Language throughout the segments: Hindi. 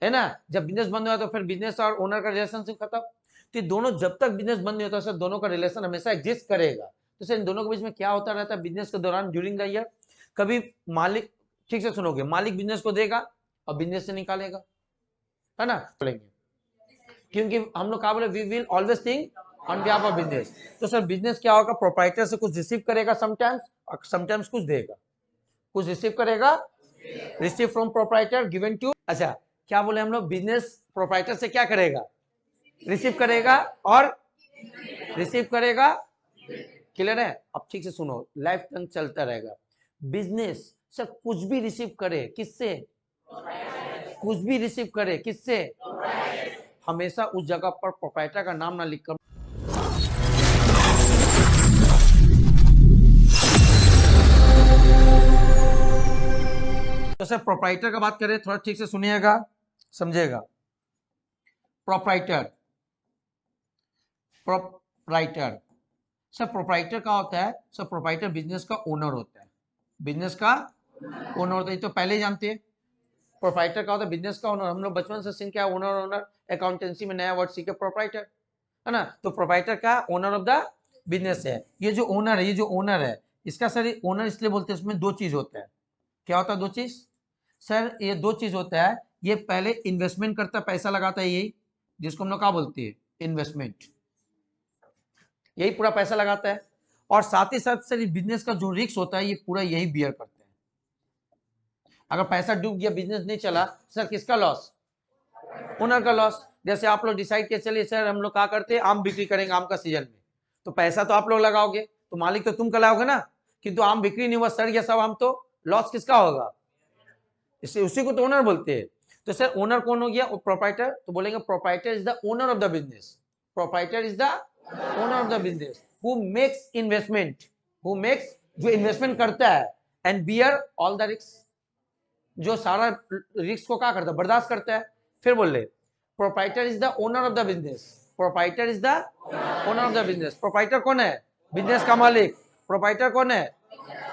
है ना। जब बिजनेस बंद हुआ तो फिर बिजनेस और ओनर का रिलेशनशिप खत्म। तो ये दोनों जब तक बिजनेस बंद नहीं होता सर दोनों का रिलेशन हमेशा एग्जिस्ट करेगा। तो सर इन दोनों के बीच में क्या होता रहता है बिजनेस के दौरान ड्यूरिंग द ईयर, कभी मालिक, ठीक से सुनोगे, मालिक बिजनेस को देगा और बिजनेस से निकालेगा, है ना, बोलेंगे, क्योंकि हम लोग क्या बोले, we will always think on behalf of business. तो सर बिजनेस क्या होगा, प्रोप्राइटर से कुछ रिसीव करेगा समटाइम्स और समटाइम्स कुछ देगा, कुछ रिसीव करेगा, receive from proprietor given to, अच्छा क्या बोले हम लोग, बिजनेस प्रोप्राइटर से क्या करेगा, रिसीव करेगा और रिसीव करेगा, क्लियर है। अब ठीक से सुनो, लाइफ टाइम चलता रहेगा बिजनेस। सर कुछ भी रिसीव करे किससे, कुछ भी रिसीव करे किससे, हमेशा उस जगह पर प्रोप्राइटर का नाम ना लिखकर, तो सर प्रोप्राइटर का बात करें, थोड़ा ठीक से सुनिएगा समझिएगा। प्रोप्राइटर, प्रोप्राइटर, सर प्रोप्राइटर क्या होता है, सर प्रोप्राइटर बिजनेस का ओनर होता है, बिजनेस का ओनर होता है, तो पहले ही जानते हैं। प्रोप्राइटर का होता है बिजनेस का ओनर, हम लोग बचपन से सीख क्या ओनर, ओनर अकाउंटेंसी में नया वर्ड सीखे प्रोप्राइटर, है ना। तो प्रोप्राइटर का ओनर ऑफ द बिजनेस है। ये जो ओनर है, ये जो ओनर है इसका सर ओनर इसलिए बोलते हैं, इसमें दो चीज होता है। क्या होता है दो चीज, सर ये दो चीज होता है, ये पहले इन्वेस्टमेंट करता है, पैसा लगाता है, यही जिसको हम लोग क्या बोलते हैं इन्वेस्टमेंट, यही पूरा पैसा लगाता है। और साथ ही साथ सर बिजनेस का जो रिस्क होता है ये पूरा यही बियर करते हैं। अगर पैसा डूब गया, बिजनेस नहीं चला, सर किसका लॉस, ओनर का लॉस। जैसे आप लोग डिसाइड किए चलिए सर हम लोग क्या करते हैं, आम बिक्री करेंगे आम का सीजन में, तो पैसा तो आप लोग लगाओगे, तो मालिक तो तुम कराओगे ना, किंतु आम बिक्री नहीं हुआ, सड़ गया सब आम, तो लॉस किसका होगा, इससे उसी को तो ओनर बोलते हैं। तो सर ओनर कौन हो गया, प्रोप्राइटर, तो बोलेंगे proprietor is the owner of the business, proprietor is the owner of the business who makes investment, who makes, जो इन्वेस्टमेंट करता है, and bear all the risk, जो सारा रिस्क को क्या करता है, बर्दाश्त करता है। फिर बोल रहे proprietor is the owner of the business, proprietor is the owner of the business. Proprietor कौन है, बिजनेस का मालिक, प्रोप्राइटर कौन है,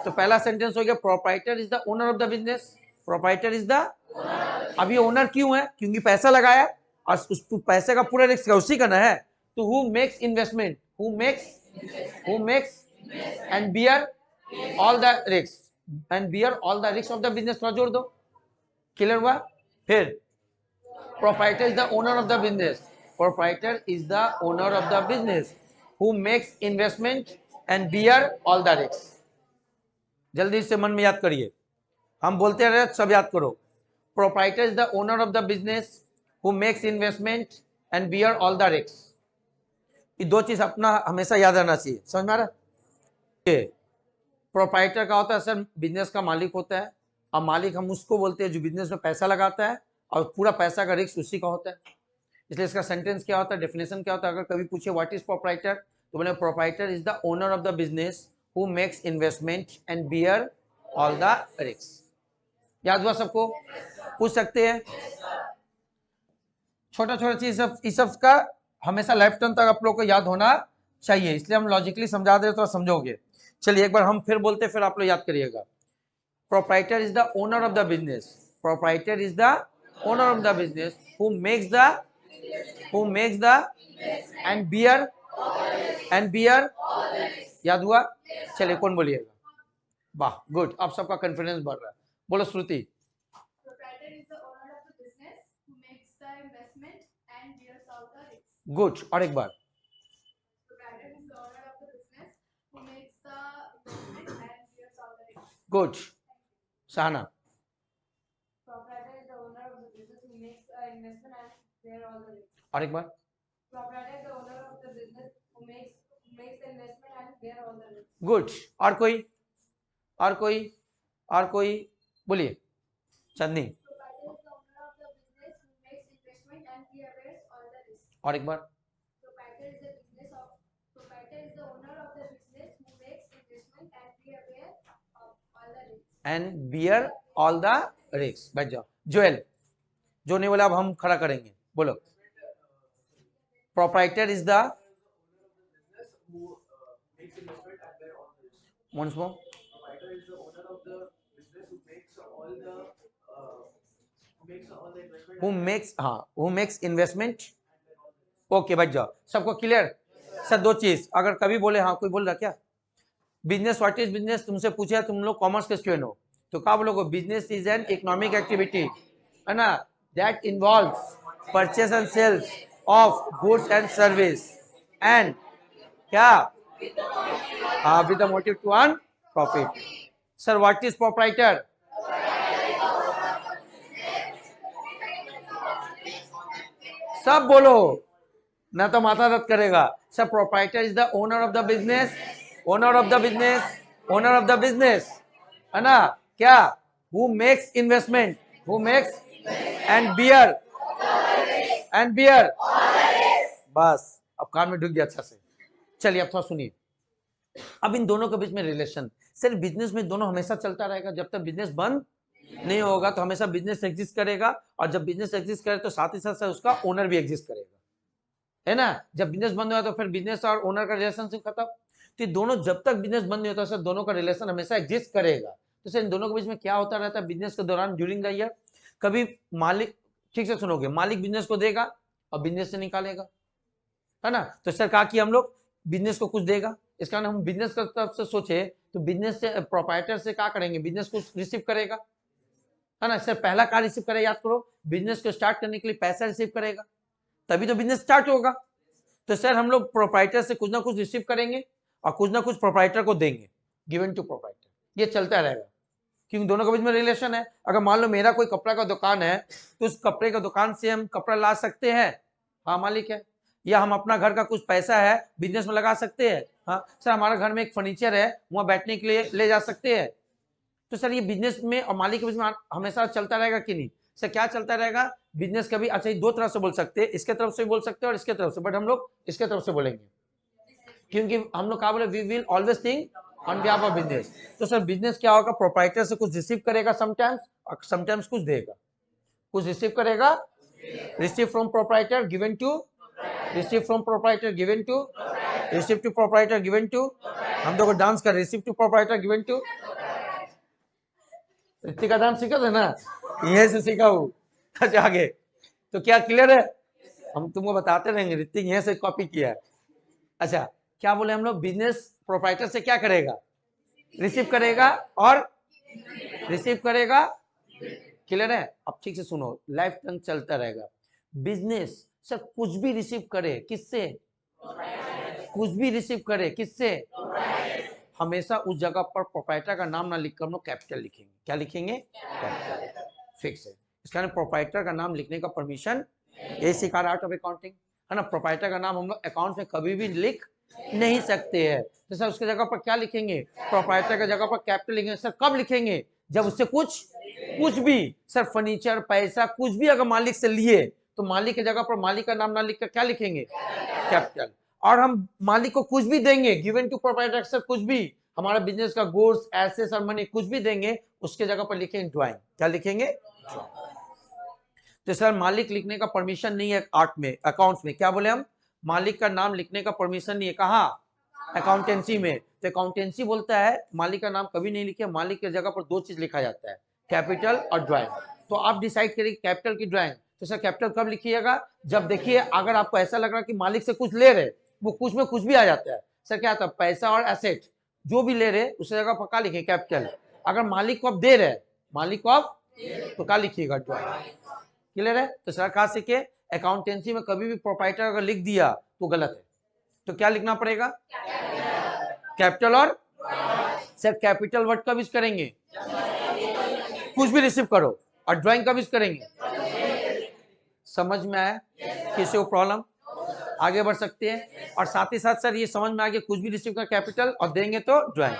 तो पहला सेंटेंस हो गया proprietor is the owner of the business, proprietor is the, अब ये ओनर क्यों है, क्योंकि पैसा लगाया और उस पैसे का पूरा रिस्क उसी का ना है। तो who makes investment, who makes and bear all the risk, and bear all the risk of the business, थोड़ा जोड़ दो, क्लियर हुआ। फिर proprietor is the owner of the business, proprietor is the owner of the business who makes investment and bear all the risk. जल्दी से मन में याद करिए, हम बोलते रहे सब याद करो। Proprietor is the owner of the business who makes investment and bear all the risk. ये दो चीज अपना हमेशा याद रहना चाहिए, समझ में आ रहा है। प्रोप्राइटर का होता है सर बिजनेस का मालिक होता है, और मालिक हम उसको बोलते हैं जो बिजनेस में पैसा लगाता है और पूरा पैसा का रिस्क उसी का होता है। इसलिए इसका सेंटेंस क्या होता है, डेफिनेशन क्या होता है, अगर कभी पूछे व्हाट इज प्रोप्राइटर, तो बोले proprietor is the owner of the business who makes investment and bear all the risk. याद हुआ सबको, पूछ सकते हैं। छोटा छोटा चीज सब इस सब का हमेशा लाइफ टाइम तक आप लोग को याद होना चाहिए, इसलिए हम लॉजिकली समझा दे तो समझोगे। चलिए एक बार हम फिर बोलते फिर आप लोग याद करिएगा। Proprietor is the owner of the business, proprietor is the owner of the business who makes the and bear, याद हुआ। चलिए कौन बोलिएगा, वाह गुड, अब सबका कॉन्फिडेंस बढ़ रहा है, बोलो श्रुति। गुड, और एक बार। गुड, सहना। और एक बार। गुड, और कोई, और कोई, और कोई, बोलिए चंदनी। और एक बार। And bear all the risk. बैठ जाओ। जोएल, जो नहीं बोला अब हम खड़ा करेंगे, बोलो। Proprietor is the, once more, who makes investment. Okay बच जाओ, सबको क्लियर। सर दो चीज अगर कभी बोले, हाँ कोई बोल रहा क्या, बिजनेस व्हाट इज बिजनेस तुमसे पूछा, तुम लोग कॉमर्स के स्टूडेंट हो तो क्या बोलोगे, business is an economic activity, है ना, that involves purchase and sales of goods and service and क्या with the motive to earn profit. Sir what is proprietor, सब बोलो ना तो माथा दर्द करेगा। Sir proprietor is the owner of the business, owner of the business, owner of the business, है ना, क्या, who makes investment, who makes and bear, and bear, बस अब कान में ढुक गया अच्छा से। चलिए अब थोड़ा सुनिए, अब इन दोनों के बीच में रिलेशन, सर बिजनेस में दोनों हमेशा चलता रहेगा, जब तक बिजनेस बंद नहीं होगा तो हमेशा बिजनेस एग्जिस्ट करेगा, और जब बिजनेस एग्जिस्ट करे तो साथ ही साथ उसका ओनर भी एग्जिस्ट करेगा, है ना। जब बिजनेस बंद हुआ तो फिर बिजनेस और ओनर का रिलेशनशिप खत्म। तो ये दोनों जब तक बिजनेस बंद नहीं होता सर दोनों का रिलेशन हमेशा एग्जिस्ट करेगा। तो सर इन दोनों के बीच में क्या होता रहता है बिजनेस के दौरान ड्यूरिंग द ईयर, कभी मालिक, ठीक से सुनोगे, मालिक बिजनेस को देगा और बिजनेस से निकालेगा, है ना। तो सर कहा कि हम लोग बिजनेस को कुछ देगा, इस कारण हम बिजनेस की तरफ से सोचे तो बिजनेस से प्रोप्राइटर से क्या करेंगे, बिजनेस को रिसीव करेगा, है ना। सर पहला क्या रिसीव करेगा, याद करो, बिजनेस को स्टार्ट करने के लिए पैसा रिसीव करेगा, तभी तो बिजनेस स्टार्ट होगा। तो सर हम लोग प्रोप्राइटर से कुछ ना कुछ रिसीव करेंगे और कुछ ना कुछ प्रोप्राइटर को देंगे, गिवन टू प्रोप्राइटर, ये चलता रहेगा क्योंकि दोनों के बीच में रिलेशन है। अगर मान लो मेरा कोई कपड़ा का दुकान है तो उस कपड़े का दुकान से हम कपड़ा ला सकते हैं, हाँ मालिक है, या हम अपना घर का कुछ पैसा है बिजनेस में लगा सकते हैं, हाँ सर हमारा घर में एक फर्नीचर है वहां बैठने के लिए ले जा सकते हैं। तो सर ये बिजनेस में और मालिक के बीच में हमेशा चलता रहेगा कि नहीं, सर क्या चलता रहेगा, बिजनेस कभी, अच्छा दो तरह से बोल सकते हैं, इसके तरफ से बोल सकते हैं और इसके तरफ से, बट हम लोग इसके तरफ से बोलेंगे क्योंकि हम लोग क्या बोले, we will always think on behalf of business. तो सर बिजनेस क्या होगा, प्रोप्राइटर से कुछ रिसीव करेगा समटाइम्स और समटाइम्स कुछ देगा, कुछ रिसीव करेगा, receive from proprietor given to, receive from proprietor given to, receive to proprietor given to, हम देखो डांस कर, receive to proprietor given to, Hrithik का डांस सीखा था ना, यहीं से सीखा हूँ। अच्छा आगे तो क्या क्लियर है, हम तुमको बताते रहेंगे, ऋतिक यहीं से कॉपी किया है। अच्छा क्या बोले हम लोग, बिजनेस प्रोप्राइटर से क्या करेगा, रिसीव करेगा और रिसीव करेगा, क्लियर है। अब ठीक से सुनो, लाइफ टाइम चलता रहेगा बिजनेस, सर कुछ भी रिसीव करे किससे, कुछ भी रिसीव करे किससे, हमेशा उस जगह पर प्रोप्राइटर का नाम ना लिखकर हम लोग कैपिटल लिखेंगे, क्या लिखेंगे, कैपिटल, फिक्स है। इस कारण प्रोप्राइटर का नाम लिखने का परमिशन, ये सिखा आर्ट ऑफ अकाउंटिंग, है ना। प्रोप्राइटर का नाम हम लोग अकाउंट में कभी भी लिख नहीं सकते हैं, तो सर उसके जगह पर क्या लिखेंगे, प्रोप्राइटर की जगह पर कैपिटल लिखेंगे। सर कब लिखेंगे, जब उससे कुछ भी, सर फर्नीचर पैसा कुछ भी अगर मालिक से लिए तो मालिक की जगह पर मालिक का नाम ना लिखकर क्या लिखेंगे, कैपिटल। और हम मालिक को कुछ भी देंगे, गिवन टू प्रोप्राइटर, सर कुछ भी हमारा बिजनेस का गुड्स एसेट्स और मनी कुछ भी देंगे, उसके जगह पर लिखेंगे ड्राइंग, क्या लिखेंगे। तो सर मालिक लिखने का परमिशन नहीं है आर्ट में, अकाउंट्स में, क्या बोले हम, मालिक का नाम लिखने का परमिशन नहीं है, कहाँ, अकाउंटेंसी में। तो अकाउंटेंसी बोलता है मालिक का नाम कभी नहीं लिखे, मालिक की जगह पर दो चीज लिखा जाता है, कैपिटल और ड्राइंग। तो आप डिसाइड करिए कैपिटल की ड्राइंग, तो सर कैपिटल कब लिखिएगा, जब देखिए अगर आपको ऐसा लग रहा है कि मालिक से कुछ ले रहे, वो कुछ में कुछ भी आ जाता है, सर क्या आता है, पैसा और एसेट जो भी ले रहे उस जगह पर क्या लिखे, कैपिटल। अगर मालिक को आप दे रहे, मालिक को आप, तो क्या लिखिएगा, ड्राइंग, क्लियर है। तो सर कहा सीखे, अकाउंटेंसी में कभी भी प्रोप्राइटर अगर लिख दिया तो गलत है, तो क्या लिखना पड़ेगा, कैपिटल और, सर कैपिटल वर्ड कब यूज करेंगे, कुछ भी रिसीव करो, और ड्राइंग कब यूज करेंगे, समझ में आया, किसी को प्रॉब्लम, आगे बढ़ सकते हैं। और साथ ही साथ सर ये समझ में आ गया, कुछ भी रिसीव कर कैपिटल और देंगे तो ड्राइंग।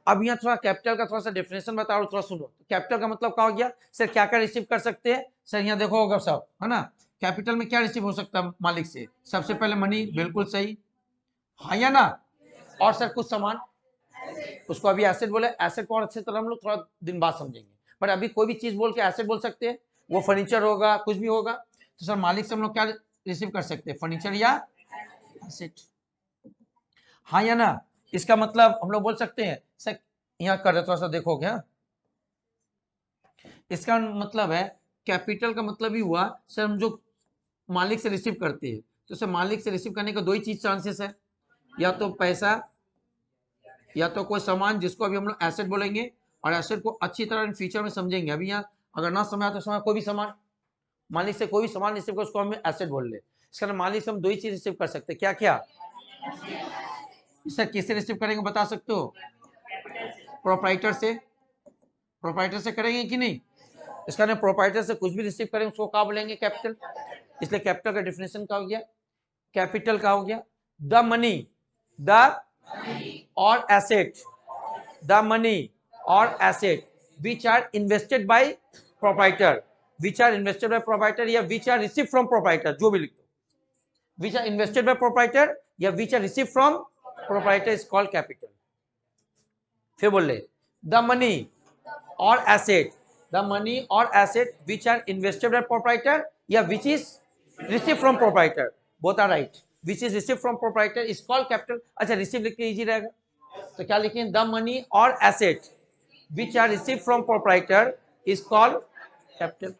अब यहाँ थोड़ा कैपिटल का थोड़ा सा डेफिनेशन बता रहा हूँ, थोड़ा सुनो। कैपिटल का मतलब क्या हो गया, सर क्या क्या रिसीव कर सकते हैं, सर यहाँ देखो होगा सब, है ना। कैपिटल में क्या रिसीव हो सकता है मालिक से, सबसे पहले मनी, बिल्कुल सही, हाँ या ना, और सर कुछ सामान, उसको अभी एसेट बोले, एसेट को और अच्छे तरह हम लोग थोड़ा दिन बाद समझेंगे, पर अभी कोई भी चीज बोल के एसेट बोल सकते हैं, वो फर्नीचर होगा कुछ भी होगा। तो सर मालिक से हम लोग क्या रिसीव कर सकते हैं, फर्नीचर या एसेट, हाँ या ना। इसका मतलब हम लोग बोल सकते हैं, सर यहाँ कर थोड़ा सा देखो क्या, इसका मतलब है कैपिटल का मतलब ही हुआ सर हम जो मालिक से रिसीव करते हैं, तो सर मालिक से रिसीव करने का दो ही चीज चांसेस है, या तो पैसा या तो कोई सामान जिसको अभी हम लोग एसेट बोलेंगे, और एसेट को अच्छी तरह फ्यूचर में समझेंगे। अभी यहाँ अगर ना समझा तो समझ, कोई भी सामान मालिक से कोई भी सामान रिसीव कर उसको हम एसेट बोल ले। इसका मालिक से हम दो ही चीज रिसीव कर सकते हैं, क्या क्या? सर किससे रिसीव करेंगे बता सकते हो? प्रोप्राइटर से। प्रोप्राइटर से करेंगे कि नहीं? इसका ना प्रोप्राइटर से कुछ भी रिसीव करेंगे उसको क्या बोलेंगे? कैपिटल। इसलिए कैपिटल का डेफिनेशन क्या हो गया? कैपिटल का हो गया द मनी, द और एसेट, द मनी और asset which are invested by proprietor, which are invested by proprietor या which are receive from proprietor, जो भी लिख दो। Which are invested by proprietor या which are receive from proprietor is called capital. फिर बोल ले द मनी और एसेट, द मनी और asset which are invested by proprietor या which is receive from proprietor, both are right. Which is receive from proprietor is called capital. अच्छा रिसीव लिख के इजी रहेगा, तो क्या लिखें? द मनी और asset which are receive from proprietor is called capital.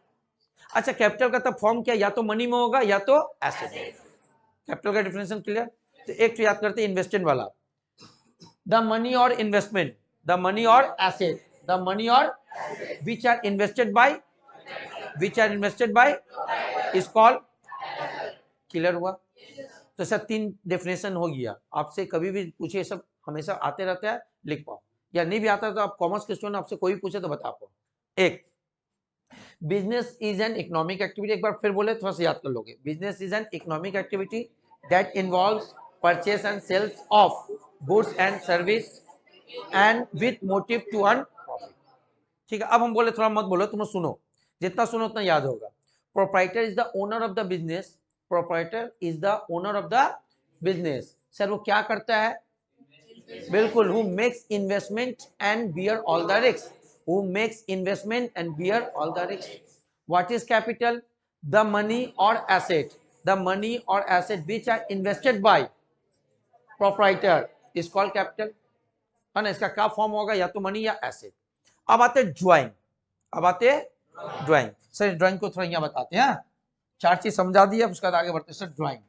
अच्छा कैपिटल का तब फॉर्म क्या? या तो मनी में होगा या तो एसेट में। कैपिटल का डिफिनेशन क्लियर? तो एक तो याद करते हैं इन्वेस्टमेंट वाला, द मनी और इन्वेस्टमेंट, द मनी और एसेट, द मनी और which are invested by, which are invested by is called. Clear हुआ? तो सर तीन डेफिनेशन हो गया। आपसे कभी भी पूछे, सब हमेशा आते रहता है, लिख पाओ, या नहीं भी आता तो आप कॉमर्स के स्टूडेंट आपसे कोई पूछे तो बता पाओ। एक, business is an economic activity, एक बार फिर बोले थोड़ा सा याद कर लोगे। Business is an economic activity that involves purchase and sales of goods and service and with motive to earn profit. ठीक है, अब हम बोले थोड़ा मत बोलो, तुम सुनो, जितना सुनो उतना याद होगा। Proprietor is the owner of the business, proprietor is the owner of the business. Sir वो क्या करता है? बिल्कुल, who makes investment and bear all the risks, who makes investment and bear all the risks. What is capital? The money or asset, the money or asset which are invested by proprietor is called capital, है ना? इसका क्या फॉर्म होगा? या तो मनी या एसेट। अब आते ड्राइंग, अब आते ड्राइंग। सर ड्राइंग को थोड़ा यहाँ बताते हैं, चार चीज समझा दी है, उसके बाद आगे बढ़ते हैं। सर ड्राइंग,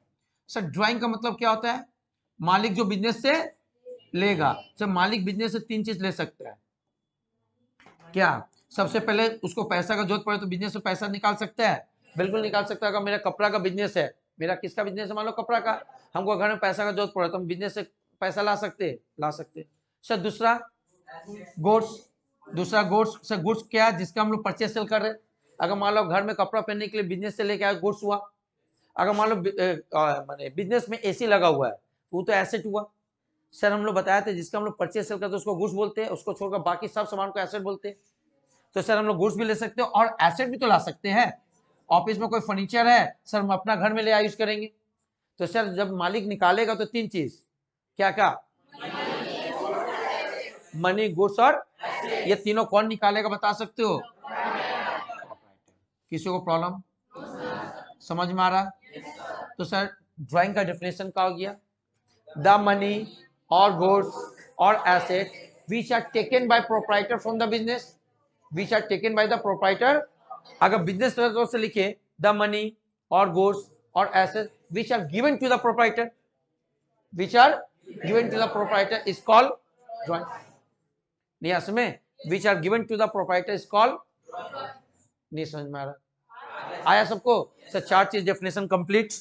सर ड्राइंग का मतलब क्या होता है? मालिक जो बिजनेस से लेगा, जब मालिक बिजनेस से तीन चीज ले सकता है। क्या? सबसे पहले उसको पैसा का जरूरत पड़े तो बिजनेस से पैसा निकाल सकता है, बिल्कुल निकाल सकता है। अगर मेरा कपड़ा का बिजनेस है, मेरा किसका बिजनेस है? मान लो कपड़ा का, हमको घर में पैसा का जरूरत पड़े तो हम बिजनेस से पैसा ला सकते, ला सकते। सर दूसरा गुड्स, दूसरा गुड्स। सर गुड्स क्या? जिसका हम लोग परचेस सेल कर रहे हैं। अगर मान लो घर में कपड़ा पहनने के लिए बिजनेस से लेके आए, गुड्स हुआ। अगर मान लो बिजनेस में एसी लगा हुआ है, वो तो एसेट हुआ। सर हम लोग बताया था जिसका हम लोग परचेस सेल करते हैं उसको गुड्स बोलते हैं, उसको छोड़कर बाकी सब सामान को एसेट बोलते हैं। तो सर हम लोग गुड्स भी ले सकते हैं और एसेट भी तो ला सकते हैं। ऑफिस में कोई फर्नीचर है, सर हम अपना घर में ले यूज करेंगे। तो सर जब मालिक निकालेगा तो तीन चीज, क्या क्या? मनी, गुड्स और ये तीनों कौन निकालेगा बता सकते हो? किसी को प्रॉब्लम समझ में आ रहा? तो सर ड्राइंग का डेफिनेशन क्या हो गया? The money or goods or asset which are taken by proprietor from the business, which are taken by the proprietor। अगर बिजनेस तरह से लिखे the money or goods or assets which are given to the proprietor, which are given to the proprietor is called drawing। नहीं असमें which are given to the proprietor is called, नहीं समझ में आ रहा? आया सबको? सर चार चीज डेफिनेशन कंप्लीट।